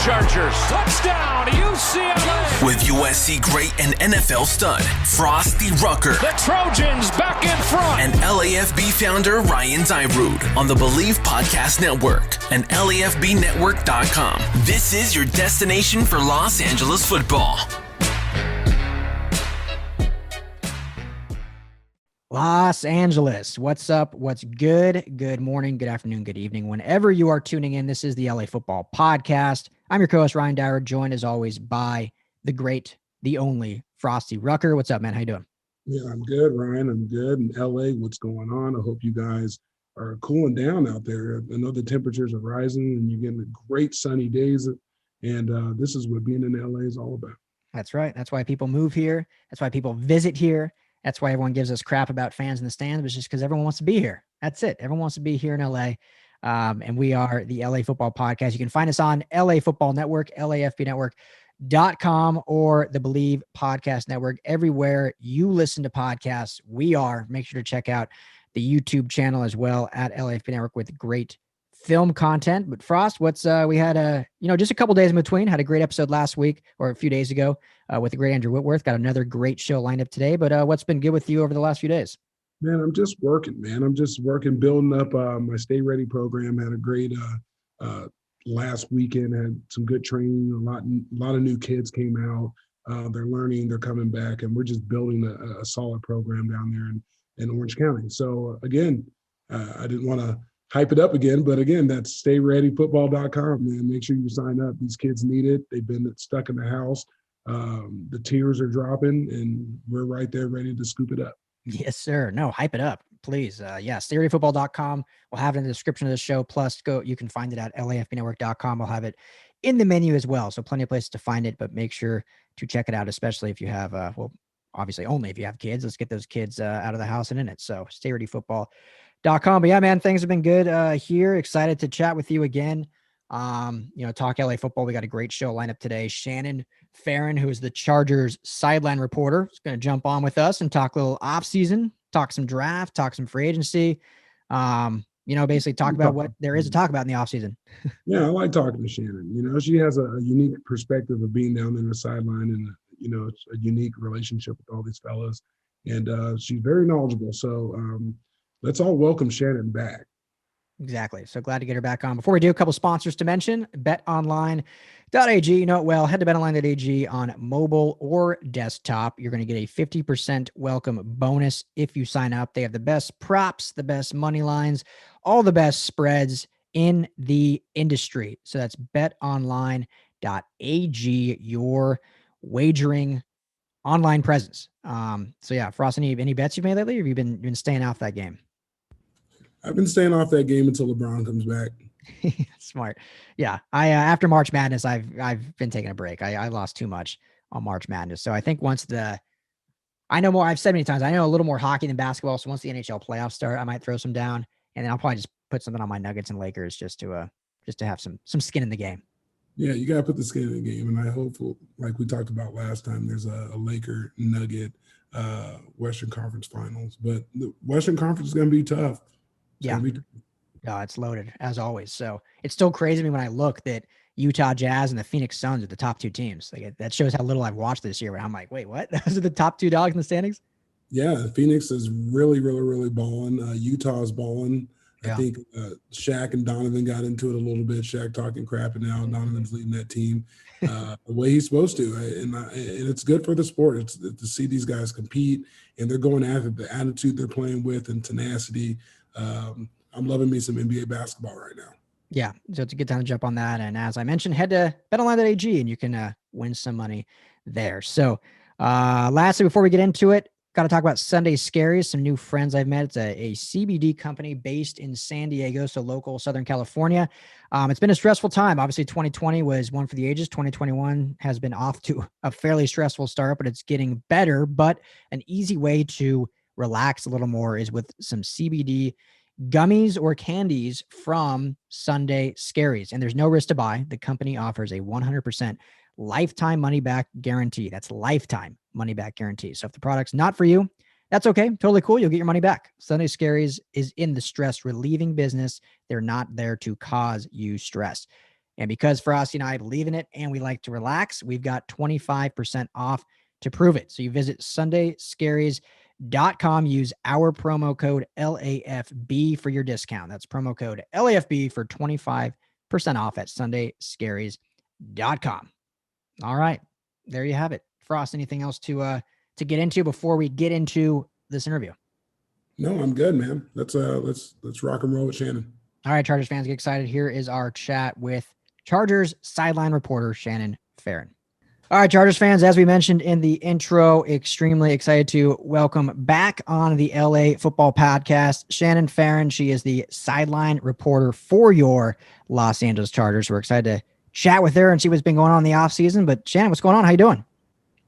Chargers. Touchdown, UCLA. With USC great and NFL stud, Frostee Rucker. The Trojans back in front. And LAFB founder Ryan Dyrud on the Believe Podcast Network and LAFBnetwork.com. This is your destination for Los Angeles football. Los Angeles, what's up? What's good? Good morning, good afternoon, good evening. Whenever you are tuning in, this is the LA Football Podcast. I'm your co-host, Ryan Dyrud, joined as always by the great, the only Frostee Rucker. What's up, man? How you doing? Yeah, I'm good, Ryan. I'm good. In LA, what's going on? I hope you guys are cooling down out there. I know the temperatures are rising and you're getting great sunny days. And this is what being in LA is all about. That's right. That's why people move here. That's why people visit here. That's why everyone gives us crap about fans in the stands, but it's just because everyone wants to be here. That's it. Everyone wants to be here in LA. And we are the LA Football Podcast. You can find us on LA Football Network, LAFBnetwork.com, or the Believe Podcast Network. Everywhere you listen to podcasts, we are. Make sure to check out the YouTube channel as well at LAFB Network with great film content. But Frost, we had just a couple days in between. Had a great episode last week or a few days ago with the great Andrew Whitworth. Got another great show lined up today. But what's been good with you over the last few days? Man, I'm just working, building up my Stay Ready program. Had a great last weekend. Had some good training. A lot of new kids came out. They're learning. They're coming back, and we're just building a solid program down there in Orange County. So again, I didn't want to hype it up again, but again, that's stayreadyfootball.com, man. Make sure you sign up. These kids need it. They've been stuck in the house. The tears are dropping, and we're right there ready to scoop it up. Yes, sir. No, hype it up, please. Stayreadyfootball.com. We'll have it in the description of the show. Plus, you can find it at LAFBnetwork.com. I'll have it in the menu as well. So plenty of places to find it, but make sure to check it out, especially if you have, obviously only if you have kids. Let's get those kids out of the house and in it. So stayreadyfootball.com. But yeah, man, things have been good here. Excited to chat with you again. Talk LA football. We got a great show lined up today. Shannon Farren, who is the Chargers sideline reporter, is going to jump on with us and talk a little offseason, talk some draft, talk some free agency. Basically talk about what there is to talk about in the offseason. Yeah, I like talking to Shannon. She has a unique perspective of being down in the sideline, and it's a unique relationship with all these fellas, and she's very knowledgeable. So let's all welcome Shannon back. Exactly. So glad to get her back on. Before we do, a couple sponsors to mention. BetOnline.Ag. You know it well. Head to BetOnline.Ag on mobile or desktop. You're going to get a 50% welcome bonus if you sign up. They have the best props, the best money lines, all the best spreads in the industry. So that's BetOnline.Ag, your wagering online presence. Frost, any bets you've made lately, or have you been staying off that game? I've been staying off that game until LeBron comes back. Smart. Yeah. I after March Madness, I've been taking a break. I lost too much on March Madness. So I think I know more, I've said many times, I know a little more hockey than basketball. So once the NHL playoffs start, I might throw some down, and then I'll probably just put something on my Nuggets and Lakers just to have some skin in the game. Yeah, you got to put the skin in the game. And I hope, like we talked about last time, there's a Laker Nugget Western Conference Finals. But the Western Conference is going to be tough. It's loaded as always. So it's still crazy to me when I look that Utah Jazz and the Phoenix Suns are the top two teams. Like, that shows how little I've watched this year. Where I'm like, wait, what? Those are the top two dogs in the standings? Yeah, Phoenix is really, really, really balling. Utah is balling. Yeah. I think Shaq and Donovan got into it a little bit. Shaq talking crap, and now Donovan's leading that team the way he's supposed to. And it's good for the sport. It's to see these guys compete, and they're going after the attitude they're playing with and tenacity. I'm loving me some NBA basketball right now. Yeah, so it's a good time to jump on that. And as I mentioned, head to BetOnline.Ag and you can win some money there. So lastly, before we get into it, got to talk about Sunday Scaries, some new friends I've met. It's a CBD company based in San Diego, so local Southern California. It's been a stressful time. Obviously, 2020 was one for the ages. 2021 has been off to a fairly stressful start, but it's getting better. But an easy way to relax a little more is with some CBD gummies or candies from Sunday Scaries. And there's no risk to buy. The company offers a 100% lifetime money back guarantee. That's lifetime money back guarantee. So if the product's not for you, that's okay. Totally cool. You'll get your money back. Sunday Scaries is in the stress relieving business. They're not there to cause you stress. And because Frostee and I believe in it and we like to relax, we've got 25% off to prove it. So you visit sundayscaries.com, use our promo code LAFB for your discount. That's promo code LAFB for 25% off at sundayscaries.com. All right, there you have it. Frost, anything else to get into before we get into this interview? No, I'm good, man. Let's rock and roll with Shannon. All right, Chargers fans, get excited. Here is our chat with Chargers sideline reporter Shannon Farren. All right, Chargers fans, as we mentioned in the intro, extremely excited to welcome back on the LA Football Podcast, Shannon Farren. She is the sideline reporter for your Los Angeles Chargers. We're excited to chat with her and see what's been going on in the offseason. But Shannon, what's going on? How you doing?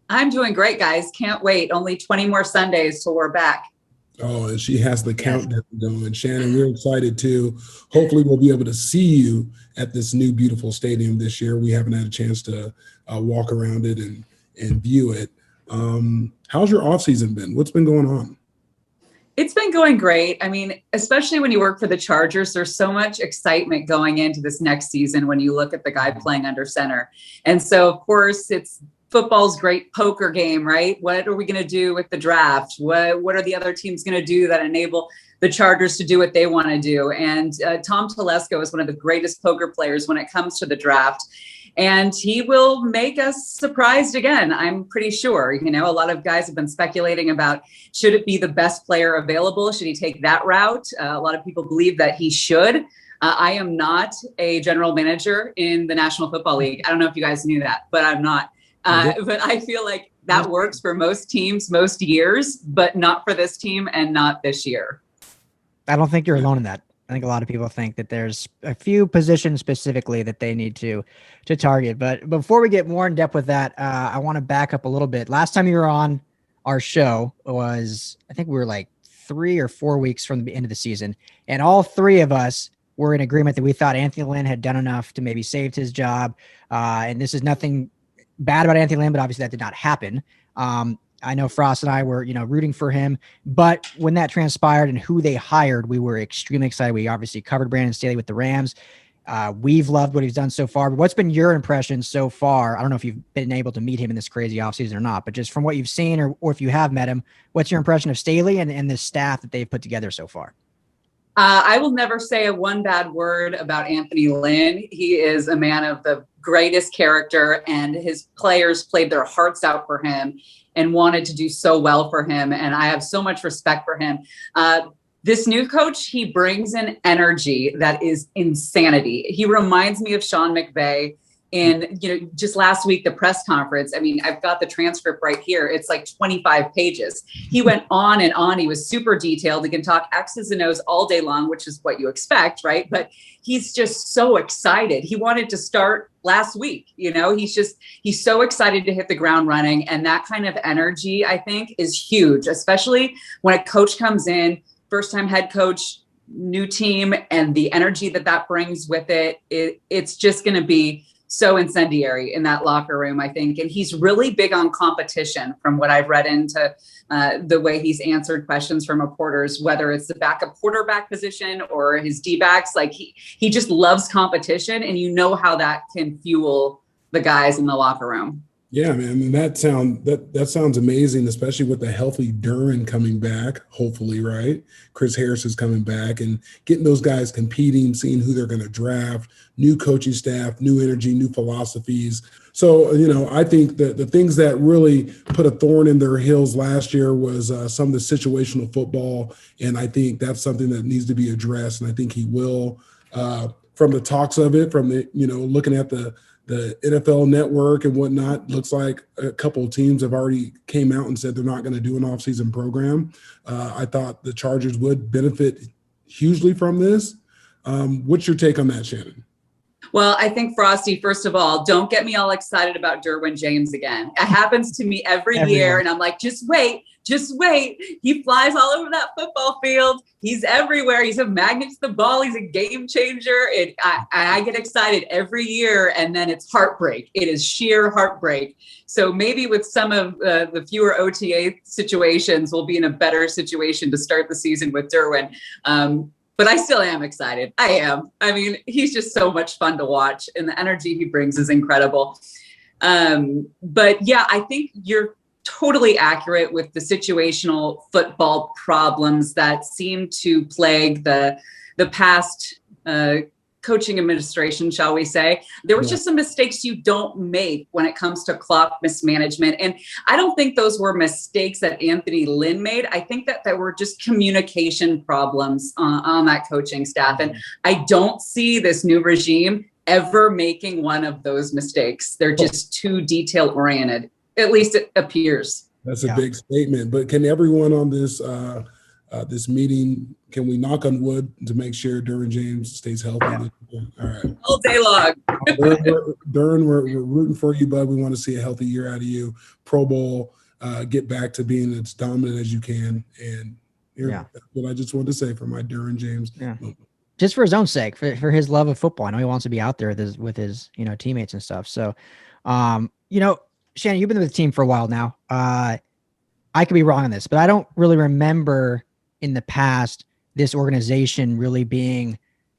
I'm doing great, guys. Can't wait. Only 20 more Sundays till we're back. Oh, and she has the countdown going. Shannon, we're excited too. Hopefully we'll be able to see you at this new beautiful stadium this year. We haven't had a chance to walk around it and view it. How's your offseason been? What's been going on? It's been going great. I mean, especially when you work for the Chargers, there's so much excitement going into this next season when you look at the guy playing under center. And so, of course, it's football's great poker game, right? What are we going to do with the draft? What are the other teams going to do that enable the Chargers to do what they want to do? And Tom Telesco is one of the greatest poker players when it comes to the draft. And he will make us surprised again, I'm pretty sure. You know, a lot of guys have been speculating about, should it be the best player available? Should he take that route? A lot of people believe that he should. I am not a general manager in the National Football League. I don't know if you guys knew that, but I'm not. But I feel like that works for most teams, most years, but not for this team and not this year. I don't think you're alone in that. I think a lot of people think that there's a few positions specifically that they need to target. But before we get more in depth with that, I want to back up a little bit. Last time you were on our show was, I think we were like 3 or 4 weeks from the end of the season. And all three of us were in agreement that we thought Anthony Lynn had done enough to maybe save his job. And this is nothing bad about Anthony Lynn, but obviously that did not happen. I know Frost and I were, rooting for him, but when that transpired and who they hired, we were extremely excited. We obviously covered Brandon Staley with the Rams. We've loved what he's done so far, but what's been your impression so far? I don't know if you've been able to meet him in this crazy offseason or not, but just from what you've seen or if you have met him, what's your impression of Staley and the staff that they've put together so far? I will never say one bad word about Anthony Lynn. He is a man of the greatest character, and his players played their hearts out for him and wanted to do so well for him. And I have so much respect for him. This new coach, he brings an energy that is insanity. He reminds me of Sean McVay. And, just last week, the press conference, I mean, I've got the transcript right here. It's like 25 pages. He went on and on. He was super detailed. He can talk X's and O's all day long, which is what you expect, right? But he's just so excited. He wanted to start last week. He's so excited to hit the ground running. And that kind of energy, I think, is huge, especially when a coach comes in, first-time head coach, new team, and the energy that brings with it, it's just going to be so incendiary in that locker room, I think. And he's really big on competition from what I've read into the way he's answered questions from reporters, whether it's the backup quarterback position or his D-backs. Like he just loves competition, and how that can fuel the guys in the locker room. Yeah, man, that sounds amazing, especially with the healthy Dyrud coming back, hopefully, right? Chris Harris is coming back, and getting those guys competing, seeing who they're going to draft, new coaching staff, new energy, new philosophies. So, I think that the things that really put a thorn in their heels last year was some of the situational football, and I think that's something that needs to be addressed, and I think he will. From the talks of it, from the looking at the NFL Network and whatnot, looks like a couple of teams have already came out and said they're not going to do an offseason program. I thought the Chargers would benefit hugely from this. What's your take on that, Shannon? Well, I think, Frostee, first of all, don't get me all excited about Derwin James again. It happens to me every year, and I'm like, just wait. He flies all over that football field. He's everywhere. He's a magnet to the ball. He's a game changer. I get excited every year, and then it's heartbreak. It is sheer heartbreak. So maybe with some of the fewer OTA situations, we'll be in a better situation to start the season with Derwin. but I still am excited. I am. I mean, he's just so much fun to watch, and the energy he brings is incredible. But yeah, I think you're totally accurate with the situational football problems that seem to plague the past coaching administration, shall we say. There was just some mistakes you don't make when it comes to clock mismanagement. And I don't think those were mistakes that Anthony Lynn made. I think that there were just communication problems on that coaching staff. And I don't see this new regime ever making one of those mistakes. They're just too detail oriented. At least it appears. That's a big statement. But can everyone on this this meeting, can we knock on wood to make sure Dyrud James stays healthy? All right. All day long. Dyrud, we're rooting for you, bud. We want to see a healthy year out of you. Pro Bowl, get back to being as dominant as you can. And that's what I just wanted to say for my Dyrud James. Yeah. Just for his own sake, for his love of football. I know he wants to be out there with his teammates and stuff. So, Shannon, you've been with the team for a while now. I could be wrong on this, but I don't really remember in the past this organization really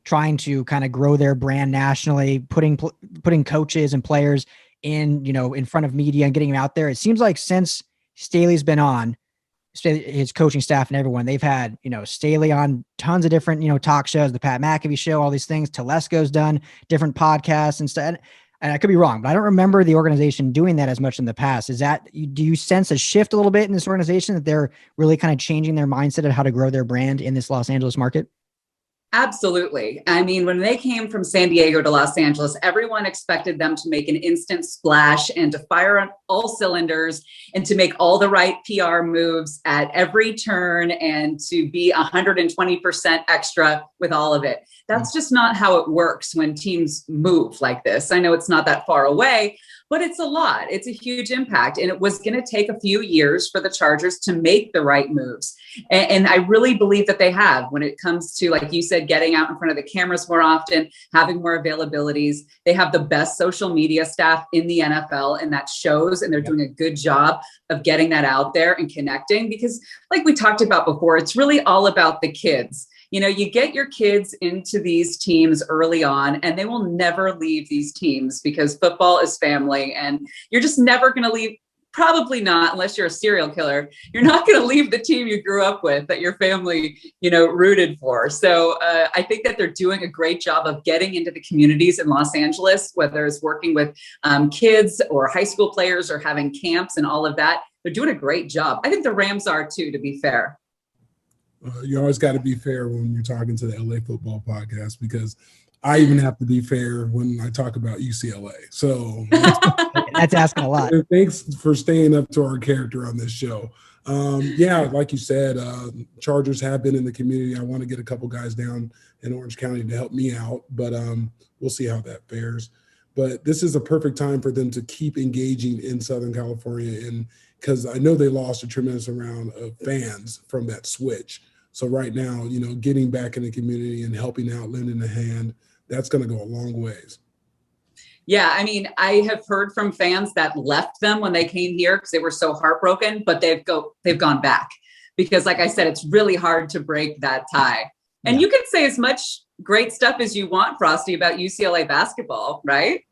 trying to kind of grow their brand nationally, putting coaches and players in front of media and getting them out there. It seems like since Staley's been on, his coaching staff and everyone, they've had, Staley on tons of different, talk shows, the Pat McAfee show, all these things. Telesco's done different podcasts and stuff. And I could be wrong, but I don't remember the organization doing that as much in the past. Do you sense a shift a little bit in this organization that they're really kind of changing their mindset of how to grow their brand in this Los Angeles market? Absolutely. I mean, when they came from San Diego to Los Angeles, everyone expected them to make an instant splash and to fire on all cylinders and to make all the right PR moves at every turn and to be 120% extra with all of it. That's just not how it works when teams move like this. I know it's not that far away, but it's a lot. It's a huge impact. And it was going to take a few years for the Chargers to make the right moves. And I really believe that they have when it comes to, like you said, getting out in front of the cameras more often, having more availabilities. They have the best social media staff in the NFL, and that shows, and they're doing a good job of getting that out there and connecting, because like we talked about before, it's really all about the kids. You get your kids into these teams early on and they will never leave these teams because football is family, and you're just never going to leave. Probably not, unless you're a serial killer. You're not going to leave the team you grew up with, that your family, rooted for. So I think that they're doing a great job of getting into the communities in Los Angeles, whether it's working with kids or high school players or having camps and all of that. They're doing a great job. I think the Rams are too, to be fair. You always got to be fair when you're talking to the LA Football Podcast, because I even have to be fair when I talk about UCLA. So that's asking a lot. Thanks for staying up to our character on this show. Like you said, Chargers have been in the community. I want to get a couple guys down in Orange County to help me out, but we'll see how that fares. But this is a perfect time for them to keep engaging in Southern California, and because I know they lost a tremendous amount of fans from that switch. So right now, getting back in the community and helping out, lending a hand, that's going to go a long ways. Yeah, I mean, I have heard from fans that left them when they came here because they were so heartbroken, but they've gone back because, like I said, it's really hard to break that tie. And you can say as much great stuff as you want, Frostee, about UCLA basketball, right?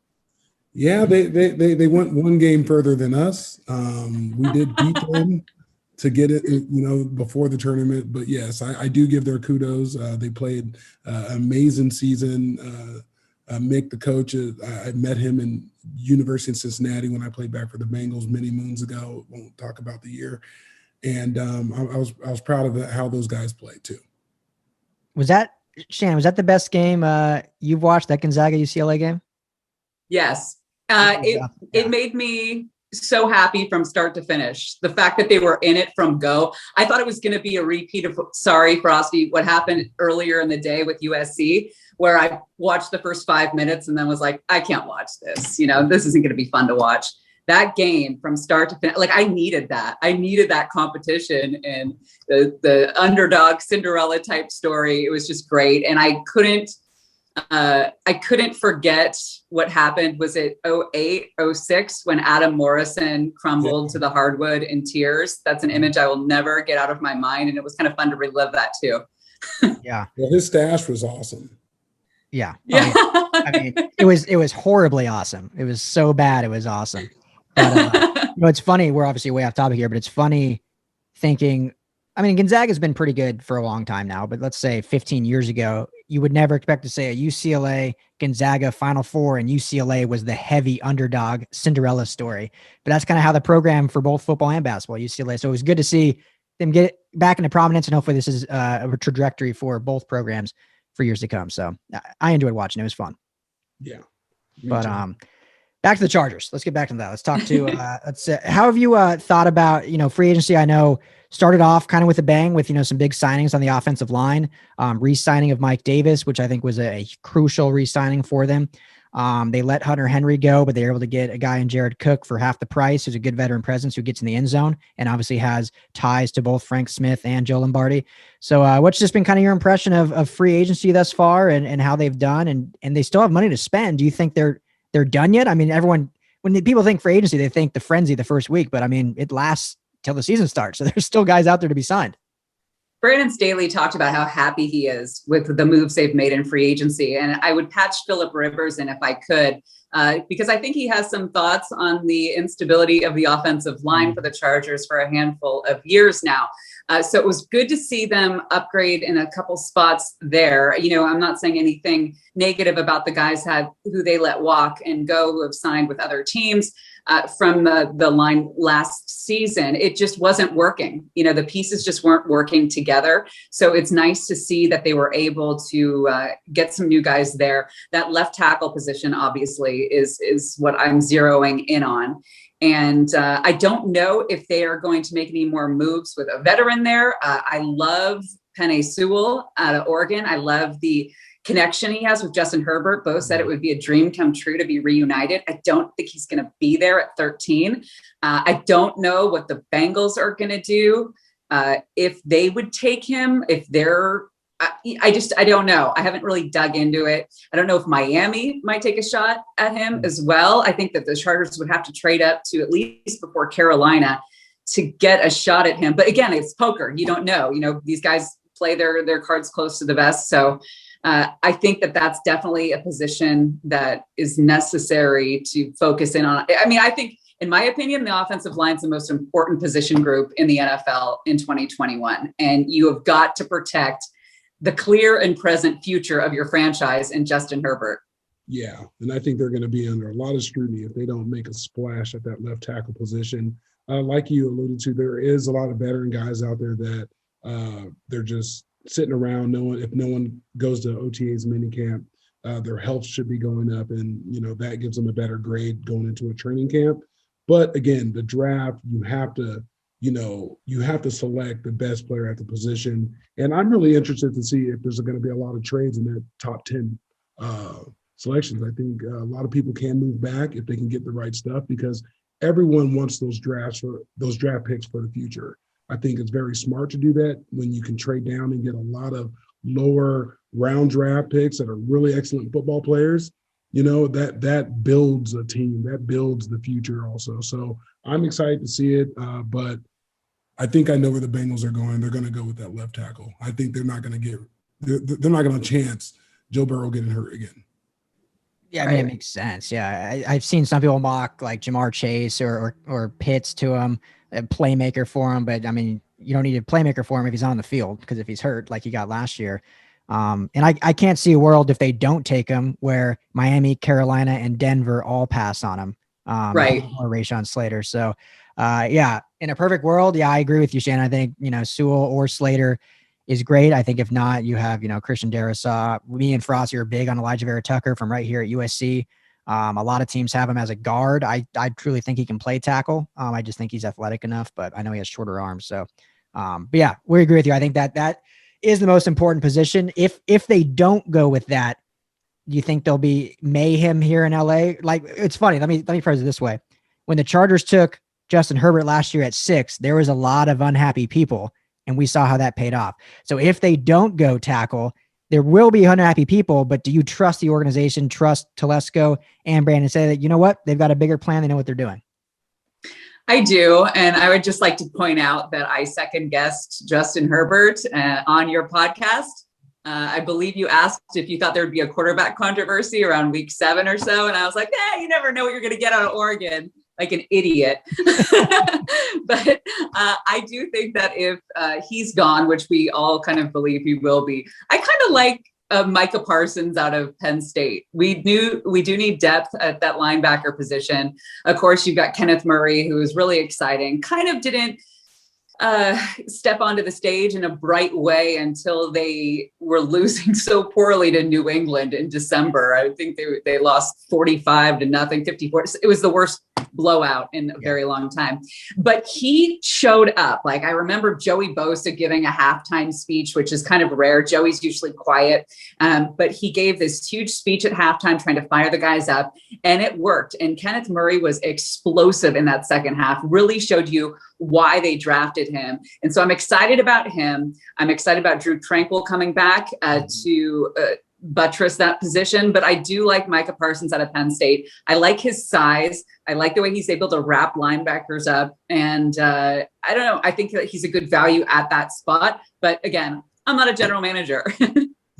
Yeah, they went one game further than us. We did beat them to get it, before the tournament. But yes, I do give their kudos. They played an amazing season. Mick, the coach, I met him in University of Cincinnati when I played back for the Bengals many moons ago. Won't talk about the year. And I was proud of how those guys played too. Shannon, was that the best game you've watched, that Gonzaga UCLA game? Yes. It made me so happy from start to finish. The fact that they were in it from go. I thought it was going to be a repeat of, Frostee, what happened earlier in the day with USC, where I watched the first 5 minutes and then was like, I can't watch this. This isn't going to be fun to watch. That game from start to finish, I needed that. I needed that competition and the underdog Cinderella type story. It was just great. And I couldn't forget what happened. Was it 08, 06 when Adam Morrison crumbled to the hardwood in tears? That's an image I will never get out of my mind. And it was kind of fun to relive that too. Yeah. Well, his stash was awesome. Yeah. Yeah. I mean, it was horribly awesome. It was so bad. It was awesome. But, it's funny. We're obviously way off topic here, but it's funny thinking, I mean, Gonzaga's been pretty good for a long time now, but let's say 15 years ago, you would never expect to say a UCLA Gonzaga Final Four and UCLA was the heavy underdog Cinderella story. But that's kind of how the program for both football and basketball, UCLA. So it was good to see them get back into prominence, and hopefully this is a trajectory for both programs for years to come. So I enjoyed watching. It was fun. Yeah. But back to the Chargers. Let's get back to that. Let's talk to how have you thought about, free agency? I know started off kind of with a bang with, some big signings on the offensive line, re-signing of Mike Davis, which I think was a crucial re-signing for them. They let Hunter Henry go, but they were able to get a guy in Jared Cook for half the price, who's a good veteran presence who gets in the end zone and obviously has ties to both Frank Smith and Joe Lombardi. So what's just been kind of your impression of free agency thus far and how they've done, and they still have money to spend? Do you think they're done yet? I mean, when people think free agency, they think the frenzy the first week, but I mean, it lasts till the season starts. So there's still guys out there to be signed. Brandon Staley talked about how happy he is with the moves they've made in free agency. And I would patch Phillip Rivers in if I could, because I think he has some thoughts on the instability of the offensive line for the Chargers for a handful of years now. So it was good to see them upgrade in a couple spots there. I'm not saying anything negative about the guys who they let walk and go, who have signed with other teams from the line last season. It just wasn't working. The pieces just weren't working together. So it's nice to see that they were able to get some new guys there. That left tackle position, obviously, is what I'm zeroing in on. And I don't know if they are going to make any more moves with a veteran there. I love Penei Sewell out of Oregon. I love the connection he has with Justin Herbert. Both said it would be a dream come true to be reunited. I don't think he's going to be there at 13. I don't know what the Bengals are going to do. If they would take him, if they're, I don't know. I haven't really dug into it. I don't know if Miami might take a shot at him as well. I think that the Chargers would have to trade up to at least before Carolina to get a shot at him. But again, it's poker. You don't know. These guys play their cards close to the vest. So I think that that's definitely a position that is necessary to focus in on. I mean, I think, in my opinion, the offensive line is the most important position group in the NFL in 2021. And you have got to protect the clear and present future of your franchise in Justin Herbert. Yeah, and I think they're going to be under a lot of scrutiny if they don't make a splash at that left tackle position. Like you alluded to, there is a lot of veteran guys out there that they're just sitting around. If no one goes to OTA's minicamp, their health should be going up, and that gives them a better grade going into a training camp. But again, the draft, you have to select the best player at the position. And I'm really interested to see if there's going to be a lot of trades in that top 10 selections. I think a lot of people can move back if they can get the right stuff, because everyone wants those draft picks for the future. I think it's very smart to do that when you can trade down and get a lot of lower round draft picks that are really excellent football players. That builds a team, that builds the future also. So I'm excited to see it, but I think I know where the Bengals are going. They're going to go with that left tackle. I think they're not going to chance Joe Burrow getting hurt again. Yeah, I mean, it makes sense. Yeah, I've seen some people mock like Jamar Chase or Pitts to him, a playmaker for him. But I mean, you don't need a playmaker for him if he's on the field, because if he's hurt like he got last year. And I can't see a world if they don't take him where Miami, Carolina, and Denver all pass on him. Right. Or Rashawn Slater. So, in a perfect world, I agree with you, Shannon. I think, Sewell or Slater is great. I think if not, you have, Christian Darrisaw. Me and Frostee are big on Elijah Vera Tucker from right here at USC. A lot of teams have him as a guard. I truly think he can play tackle. I just think he's athletic enough, but I know he has shorter arms. So, but yeah, we agree with you. I think that is the most important position. If they don't go with that, do you think there'll be mayhem here in LA? Like, it's funny. Let me phrase it this way. When the Chargers took Justin Herbert last year at 6, there was a lot of unhappy people, and we saw how that paid off. So if they don't go tackle, there will be unhappy people, but do you trust the organization, trust Telesco and Brandon, say that, you know what, they've got a bigger plan, they know what they're doing? I do. And I would just like to point out that I second guessed Justin Herbert on your podcast. I believe you asked if you thought there would be a quarterback controversy around week 7 or so. And I was like, you never know what you're going to get out of Oregon, like an idiot. But I do think that if he's gone, which we all kind of believe he will be, I kind of like Micah Parsons out of Penn State. We do need depth at that linebacker position. Of course, you've got Kenneth Murray, who is really exciting. Kind of didn't step onto the stage in a bright way until they were losing so poorly to New England in December. I think they lost 45-0, 54. It was the worst blowout in a very long time. But he showed up. Like, I remember Joey Bosa giving a halftime speech, which is kind of rare. Joey's usually quiet, but he gave this huge speech at halftime trying to fire the guys up, and it worked. And Kenneth Murray was explosive in that second half, really showed you why they drafted him. And so I'm excited about him. I'm excited about Drew Tranquil coming back to buttress that position. But I do like Micah Parsons out of Penn State. I like his size. I like the way he's able to wrap linebackers up. And I don't know. I think that he's a good value at that spot. But again, I'm not a general manager.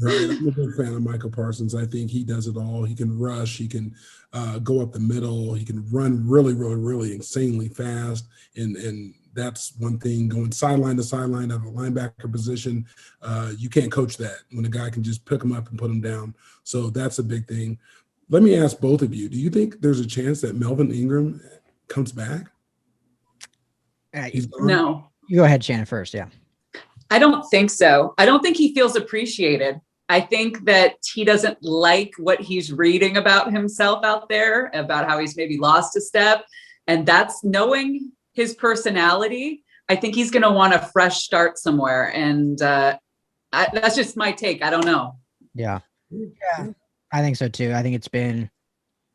Right. I'm a big fan of Michael Parsons. I think he does it all. He can rush. He can go up the middle. He can run really, really, really insanely fast. And that's one thing, going sideline to sideline at the linebacker position. You can't coach that when a guy can just pick him up and put him down. So that's a big thing. Let me ask both of you, do you think there's a chance that Melvin Ingram comes back? No. You go ahead, Shannon, first. Yeah. I don't think so. I don't think he feels appreciated. I think that he doesn't like what he's reading about himself out there, about how he's maybe lost a step. And that's, knowing his personality, I think he's going to want a fresh start somewhere. And that's just my take. I don't know. Yeah. I think so too. I think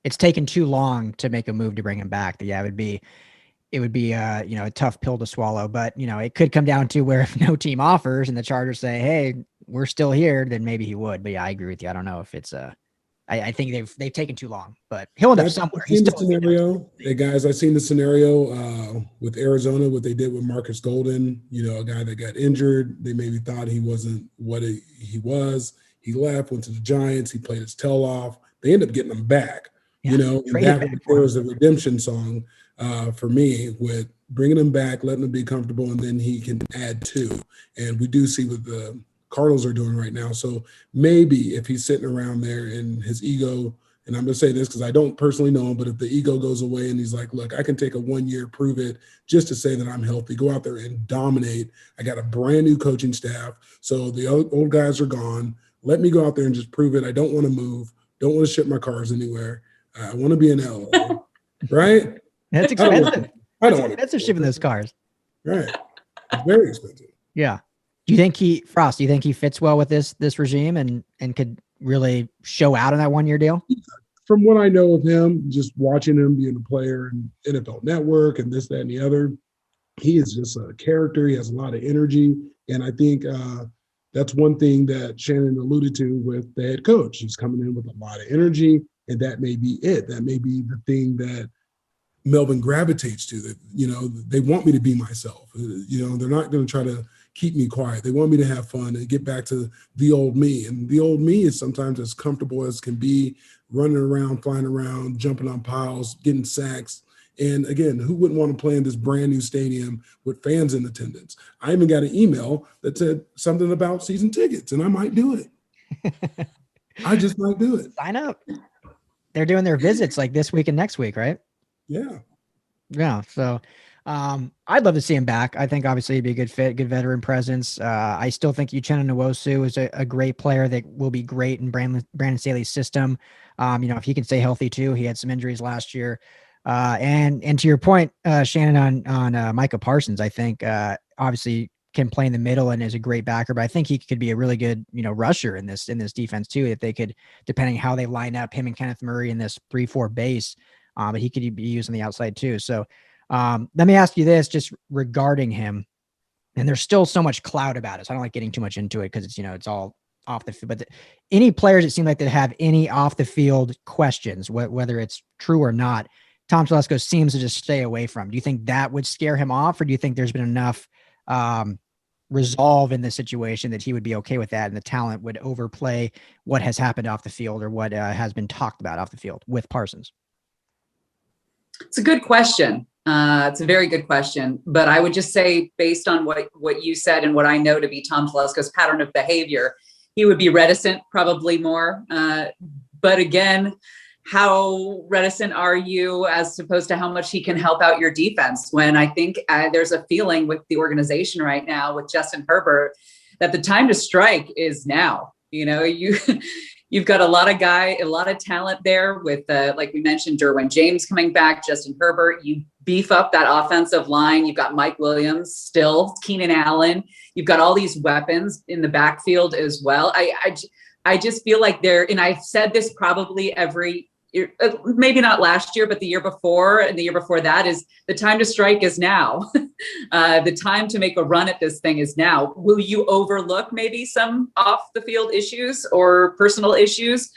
it's taken too long to make a move to bring him back. Yeah, it would be a tough pill to swallow, but it could come down to where if no team offers and the Chargers say, hey, we're still here, then maybe he would. But yeah, I agree with you. I don't know if it's I think they've taken too long, but he'll end up somewhere. I've seen the scenario. Hey guys, I've seen the scenario with Arizona, what they did with Marcus Golden, a guy that got injured. They maybe thought he wasn't what he was. He left, went to the Giants. He played his tail off. They ended up getting him back, and that was a redemption song for me, with bringing him back, letting him be comfortable, and then he can add to. And we do see what the Cardinals are doing right now. So maybe if he's sitting around there and his ego, and I'm going to say this because I don't personally know him, but if the ego goes away and he's like, look, I can take a 1 year, prove it just to say that I'm healthy, go out there and dominate. I got a brand new coaching staff. So the old guys are gone. Let me go out there and just prove it. I don't want to move. Don't want to ship my cars anywhere. I want to be in LA. Right? That's expensive. I don't want to. Expensive shipping those cars. Right. It's very expensive. Yeah. Do you think he fits well with this regime and could really show out in that 1 year deal? From what I know of him, just watching him being a player in NFL Network and this, that, and the other, he is just a character. He has a lot of energy. And I think that's one thing that Shannon alluded to with the head coach. He's coming in with a lot of energy, and that may be it. That may be the thing that Melvin gravitates to, that, they want me to be myself. They're not going to try to keep me quiet. They want me to have fun and get back to the old me. And the old me is sometimes as comfortable as can be, running around, flying around, jumping on piles, getting sacks. And again, who wouldn't want to play in this brand new stadium with fans in attendance? I even got an email that said something about season tickets, and I might do it. I just might do it. Sign up. They're doing their visits like this week and next week, right? Yeah. Yeah. So I'd love to see him back. I think obviously he'd be a good fit, good veteran presence. I still think Uchenna Nwosu is a great player that will be great in Brandon Staley's system. If he can stay healthy too. He had some injuries last year. And to your point, Shannon, on Micah Parsons, I think obviously can play in the middle and is a great backer, but I think he could be a really good, rusher in this defense too, if they could, depending how they line up him and Kenneth Murray in this 3-4 base. But he could be used on the outside too. So let me ask you this, just regarding him, and there's still so much cloud about it, so I don't like getting too much into it because it's, it's all off the field, but any players that seem like they have any off the field questions, whether it's true or not, Tom Telesco seems to just stay away from. Do you think that would scare him off, or do you think there's been enough resolve in the situation that he would be okay with that and the talent would overplay what has happened off the field or what has been talked about off the field with Parsons? It's a good question. It's a very good question, but I would just say, based on what you said and what I know to be Tom Telesco's pattern of behavior, he would be reticent, probably more. But again, how reticent are you as opposed to how much he can help out your defense? When I think there's a feeling with the organization right now with Justin Herbert that the time to strike is now. You've got a lot of talent there with, like we mentioned, Derwin James coming back, Justin Herbert. You beef up that offensive line. You've got Mike Williams still, Keenan Allen. You've got all these weapons in the backfield as well. I just feel like and I've said this probably every year, maybe not last year, but the year before and the year before that, is the time to strike is now. The time to make a run at this thing is now. Will you overlook maybe some off the field issues or personal issues?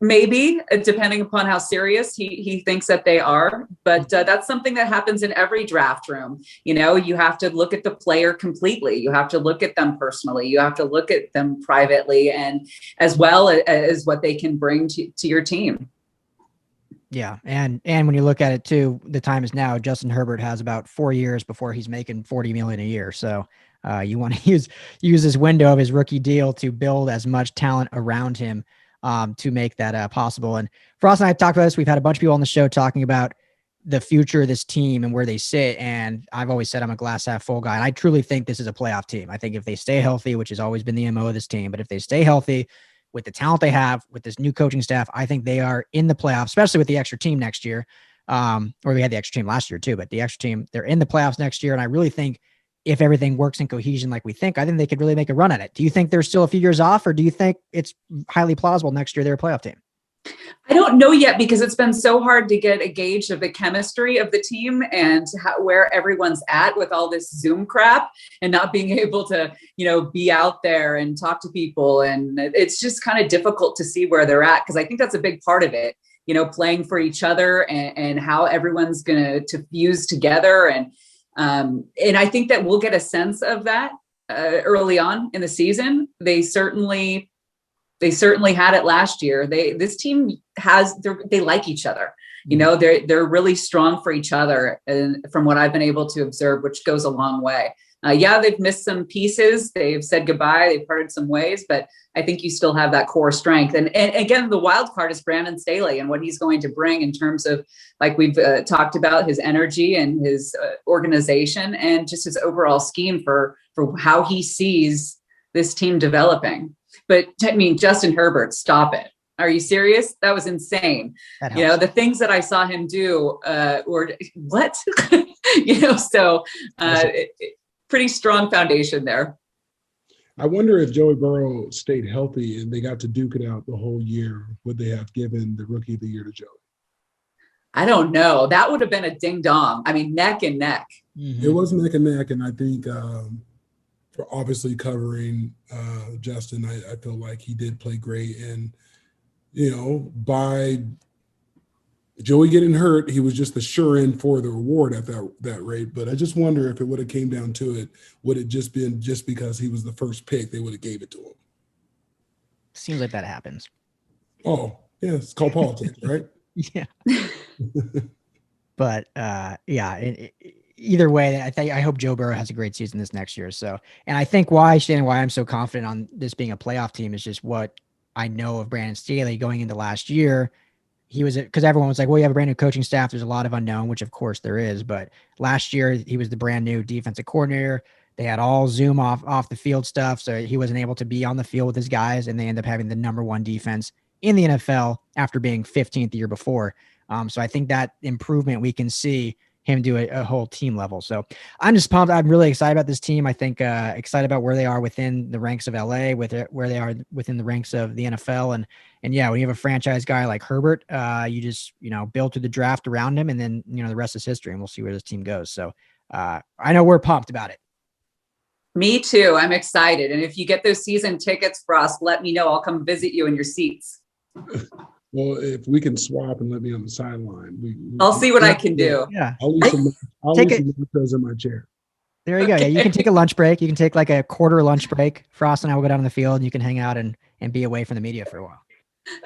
Maybe, depending upon how serious he thinks that they are. But that's something that happens in every draft room. You have to look at the player completely. You have to look at them personally. You have to look at them privately, and as well as what they can bring to your team. Yeah. And when you look at it too, the time is now. Justin Herbert has about 4 years before he's making $40 million a year. So you want to use this window of his rookie deal to build as much talent around him to make that possible. And Frost and I have talked about this. We've had a bunch of people on the show talking about the future of this team and where they sit. And I've always said I'm a glass half full guy. And I truly think this is a playoff team. I think if they stay healthy, which has always been the MO of this team, but if they stay healthy with the talent they have, with this new coaching staff, I think they are in the playoffs, especially with the extra team next year. Or we had the extra team last year too, but the extra team, they're in the playoffs next year. And I really think if everything works in cohesion like we think, I think they could really make a run at it. Do you think they're still a few years off, or do you think it's highly plausible next year they're a playoff team? I don't know yet, because it's been so hard to get a gauge of the chemistry of the team and where everyone's at with all this Zoom crap and not being able to, be out there and talk to people. And it's just kind of difficult to see where they're at, because I think that's a big part of it, playing for each other and how everyone's going to fuse together. And I think that we'll get a sense of that early on in the season. They certainly had it last year. This team they like each other. They're really strong for each other, and from what I've been able to observe, which goes a long way. They've missed some pieces. They've said goodbye. They've parted some ways, but I think you still have that core strength. And again, the wild card is Brandon Staley and what he's going to bring in terms of, like we've talked about, his energy and his organization and just his overall scheme for how he sees this team developing. But Justin Herbert, stop it. Are you serious? That was insane. The things that I saw him do were what, pretty strong foundation there. I wonder if Joey Burrow stayed healthy and they got to duke it out the whole year, would they have given the rookie of the year to Joey? I don't know. That would have been a ding dong. Neck and neck. Mm-hmm. It was neck and neck. And I think for obviously covering Justin, I feel like he did play great. And, by Joey getting hurt, he was just the sure in for the reward at that rate. But I just wonder if it would have came down to it, would it just been just because he was the first pick, they would have gave it to him? Seems like that happens. Oh, yeah, it's called politics, right? Yeah. But either way, I hope Joe Burrow has a great season this next year. So, and I think why I'm so confident on this being a playoff team is just what I know of Brandon Staley going into last year. He was, because everyone was like, well, you have a brand new coaching staff. There's a lot of unknown, which of course there is. But last year he was the brand new defensive coordinator. They had all Zoom off the field stuff. So he wasn't able to be on the field with his guys, and they end up having the number one defense in the NFL after being 15th the year before. So I think that improvement we can see him do a whole team level. So I'm just pumped. I'm really excited about this team. I think excited about where they are within the ranks of LA, where they are within the ranks of the NFL. And yeah, when you have a franchise guy like Herbert, you just, build through the draft around him, and then, the rest is history, and we'll see where this team goes. So I know we're pumped about it. Me too. I'm excited. And if you get those season tickets, Frost, let me know. I'll come visit you in your seats. Well, if we can swap and let me on the sideline, I'll see what I can do. Yeah. I'll leave some Take nachos in my chair. There you go. Yeah, you can take a lunch break. You can take like a quarter lunch break. Frost and I will go down to the field and you can hang out and be away from the media for a while.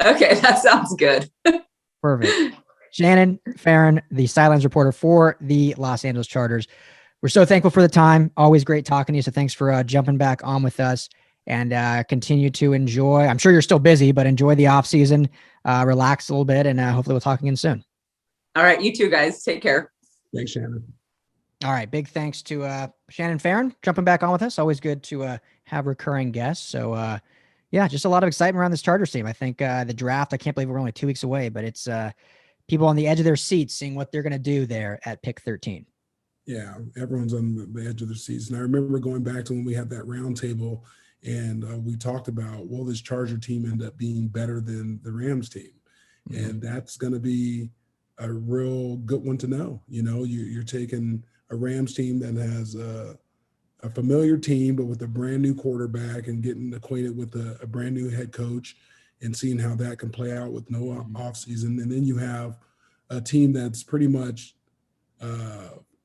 Okay, that sounds good. Perfect. Shannon Farren, the sidelines reporter for the Los Angeles Chargers. We're so thankful for the time. Always great talking to you. So thanks for jumping back on with us and continue to enjoy. I'm sure you're still busy, but enjoy the off season, relax a little bit, and hopefully we'll talk again soon. All right. You too, guys. Take care. Thanks, Shannon. All right. Big thanks to Shannon Farren jumping back on with us. Always good to have recurring guests. So, yeah, just a lot of excitement around this Chargers team. I think the draft, I can't believe we're only 2 weeks away, but it's people on the edge of their seats seeing what they're going to do there at pick 13. Yeah, everyone's on the edge of their seats. And I remember going back to when we had that round table and we talked about, will this Charger team end up being better than the Rams team? Mm-hmm. And that's going to be a real good one to know. You know, you're taking a Rams team that has a familiar team, but with a brand new quarterback and getting acquainted with a brand new head coach and seeing how that can play out with no offseason. And then you have a team that's pretty much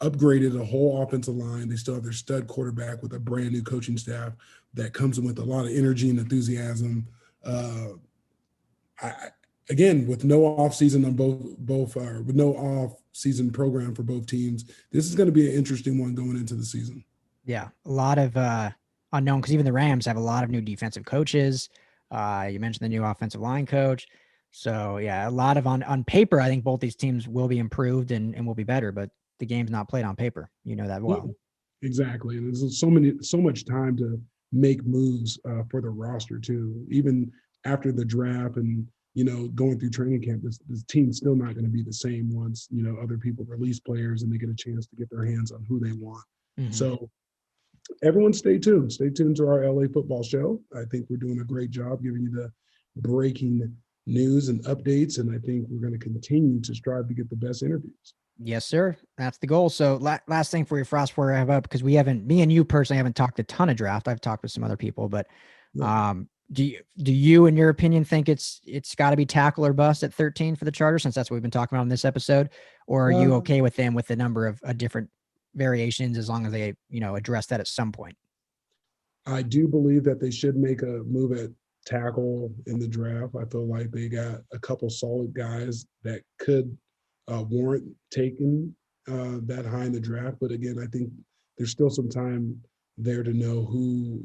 upgraded a whole offensive line. They still have their stud quarterback with a brand new coaching staff that comes in with a lot of energy and enthusiasm. Again, with no offseason on both with no off-season program for both teams, this is going to be an interesting one going into the season. Yeah, a lot of unknown because even the Rams have a lot of new defensive coaches. You mentioned the new offensive line coach. So, yeah, a lot of on paper, I think both these teams will be improved and will be better, but the game's not played on paper. You know that well. Exactly. And there's so much time to make moves for the roster too. Even after the draft and, you know, going through training camp, this team's still not going to be the same once, you know, other people release players and they get a chance to get their hands on who they want. Mm-hmm. So everyone stay tuned. Stay tuned to our LA football show. I think we're doing a great job giving you the breaking news and updates. And I think we're going to continue to strive to get the best interviews. Yes, sir. That's the goal. So last thing for you, Frost, before I have up, because me and you personally haven't talked a ton of draft. I've talked with some other people, but do you, in your opinion, think it's got to be tackle or bust at 13 for the Chargers, since that's what we've been talking about in this episode? Or are you okay with them with the number of different variations as long as they, you know, address that at some point? I do believe that they should make a move at tackle in the draft. I feel like they got a couple solid guys that could warrant taking that high in the draft. But again, I think there's still some time there to know who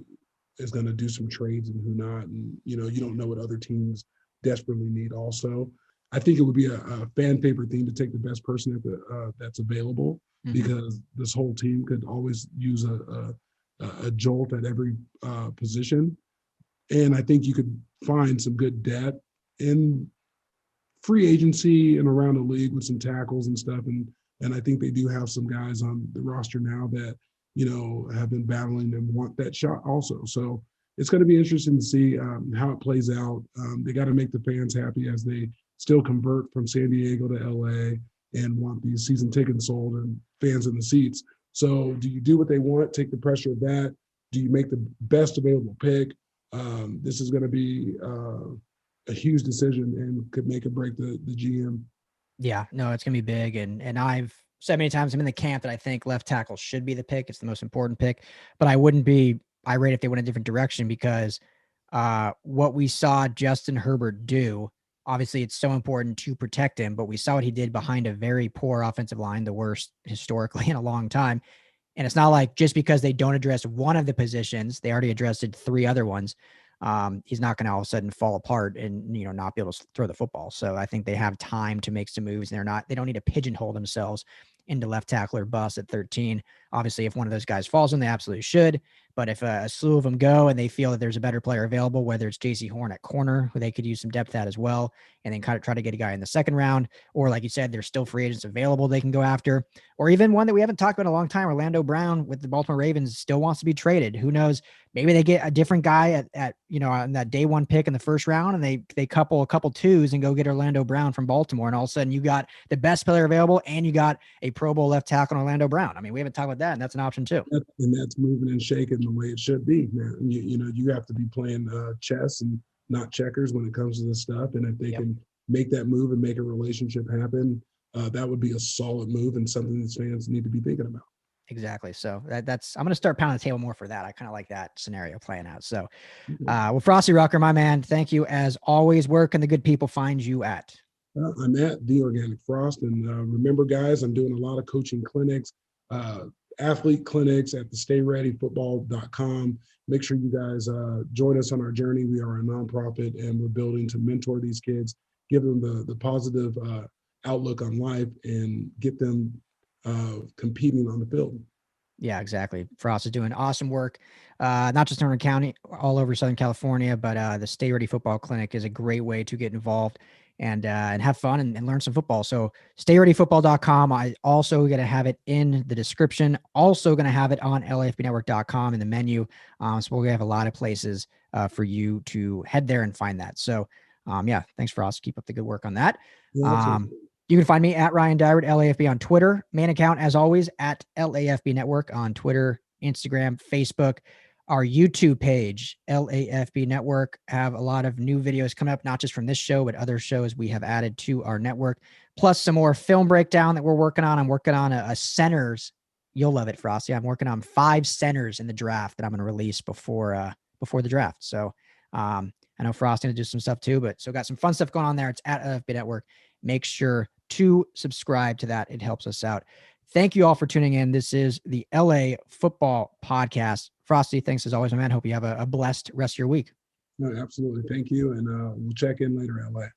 is going to do some trades and who not. And, you know, you don't know what other teams desperately need also. I think it would be a fan favorite thing to take the best person that's available, mm-hmm. because this whole team could always use a jolt at every position. And I think you could find some good depth in free agency and around the league with some tackles and stuff. And I think they do have some guys on the roster now that, you know, have been battling and want that shot also. So it's going to be interesting to see how it plays out. They got to make the fans happy as they still convert from San Diego to LA and want these season tickets sold and fans in the seats. So do you do what they want, take the pressure of that? Do you make the best available pick? This is going to be a huge decision and could make or break the GM. Yeah, no, it's going to be big. And I've said many times I'm in the camp that I think left tackle should be the pick. It's the most important pick, but I wouldn't be irate if they went a different direction because what we saw Justin Herbert do, obviously it's so important to protect him, but we saw what he did behind a very poor offensive line, the worst historically in a long time. And it's not like just because they don't address one of the positions, they already addressed 3 other ones. He's not going to all of a sudden fall apart and, you know, not be able to throw the football. So I think they have time to make some moves and they don't need to pigeonhole themselves into left tackle or bust at 13. Obviously, if one of those guys falls in, they absolutely should. But if a slew of them go and they feel that there's a better player available, whether it's JC Horn at corner, who they could use some depth at as well, and then kind of try to get a guy in the second round, or like you said, there's still free agents available they can go after, or even one that we haven't talked about in a long time, Orlando Brown with the Baltimore Ravens still wants to be traded. Who knows? Maybe they get a different guy at you know, on that day 1 pick in the first round, and they couple a couple twos and go get Orlando Brown from Baltimore, and all of a sudden you got the best player available and you got a Pro Bowl left tackle in Orlando Brown. I mean, we haven't talked about that, and that's an option too. And that's moving and shaking the way it should be, man. You know, you have to be playing chess and not checkers when it comes to this stuff. And if they can make that move and make a relationship happen, that would be a solid move and something that fans need to be thinking about. Exactly. So that's, I'm going to start pounding the table more for that. I kind of like that scenario playing out. So, well, Frostee Rucker, my man, thank you as always. Where can the good people find you at? I'm at The Organic Frost. And remember, guys, I'm doing a lot of coaching clinics, athlete clinics at the StayReadyFootball.com. Make sure you guys join us on our journey. We are a nonprofit, and we're building to mentor these kids, give them the positive outlook on life, and get them competing on the field. Yeah, exactly. Frost is doing awesome work, not just in Orange County, all over Southern California, but the Stay Ready Football Clinic is a great way to get involved and have fun and learn some football. So StayReadyFootball.com. I also going to have it in the description. Also going to have it on LAFBnetwork.com in the menu. So we're going to have a lot of places for you to head there and find that. So yeah, thanks, Frost. Keep up the good work on that. You can find me at Ryan Dyrud, LAFB on Twitter. Main account, as always, at LAFB Network on Twitter, Instagram, Facebook. Our YouTube page, LAFB Network, have a lot of new videos coming up, not just from this show, but other shows we have added to our network, plus some more film breakdown that we're working on. I'm working on a centers. You'll love it, Frosty. I'm working on 5 centers in the draft that I'm going to release before the draft. So I know Frosty going to do some stuff too, but so got some fun stuff going on there. It's at LAFB Network. Make sure to subscribe to that. It helps us out. Thank you all for tuning in. This is the LA Football Podcast. Frosty, thanks as always, my man. Hope you have a blessed rest of your week. No, absolutely. Thank you. And we'll check in later, LA.